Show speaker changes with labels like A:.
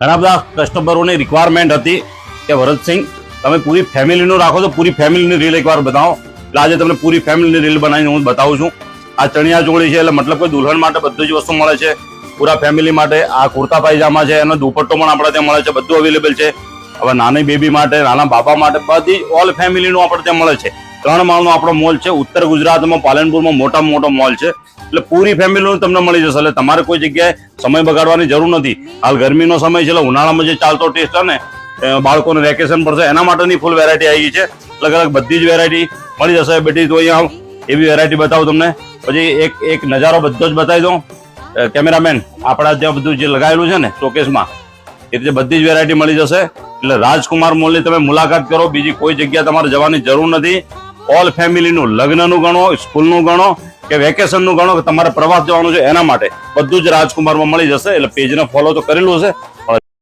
A: ઘણા બધા કસ્ટમરોની રિક્વાયરમેન્ટ હતી કે ભરતસિંહ તમે પૂરી ફેમિલીનું રાખો તો પૂરી ફેમિલીની રીલ એકવાર બતાવો. એટલે આજે તમને પૂરી ફેમિલીની રીલ બનાવીને હું બતાવું છું. આ ચણિયા ચોળી છે, એટલે મતલબ કોઈ દુલ્હન માટે બધી જ વસ્તુ મળે છે, પૂરા ફેમિલી માટે. આ કુર્તા પાયજામા છે, એનો દુપટ્ટો પણ આપણે ત્યાં મળે છે, બધું અવેલેબલ છે. હવે નાની બેબી માટે, નાના બાબા માટે બધી ઓલ ફેમિલીનું આપણે ત્યાં મળે છે. 3 માળનો આપણો મોલ છે. ઉત્તર ગુજરાતમાં પાલનપુરમાં મોટામાં મોટો મોલ છે. એટલે પૂરી ફેમિલીનું તમને મળી જશે. એટલે તમારે કોઈ જગ્યાએ સમય બગાડવાની જરૂર નથી. હાલ ગરમીનો સમય છે, એટલે ઉનાળામાં જે ચાલતો ટેસ્ટ છે ને, બાળકોને વેકેશન પડશે એના માટેની ફૂલ વેરાયટી આવી ગઈ છે. અલગ અલગ બધી જ વેરાયટી મળી જશે બેટી. તો અહીંયા એવી વેરાયટી બતાવું તમને. પછી એક નજારો બધો જ બતાવી દઉં કેમેરામેન. આપણા ત્યાં બધું જે લગાવેલું છે ને શોકેસમાં, એ રીતે બધી જ વેરાયટી મળી જશે. એટલે રાજકુમાર મોલની તમે મુલાકાત કરો. બીજી કોઈ જગ્યા તમારે જવાની જરૂર નથી. ઓલ ફેમિલીનું, લગ્નનું ગણો, સ્કૂલનું ગણો કે વેકેશનનું ગણો, કે તમારે પ્રવાસ જવાનું છે એના માટે બધું જ રાજકુમારમાં મળી જશે. એટલે પેજને ફોલો તો કરેલું હશે.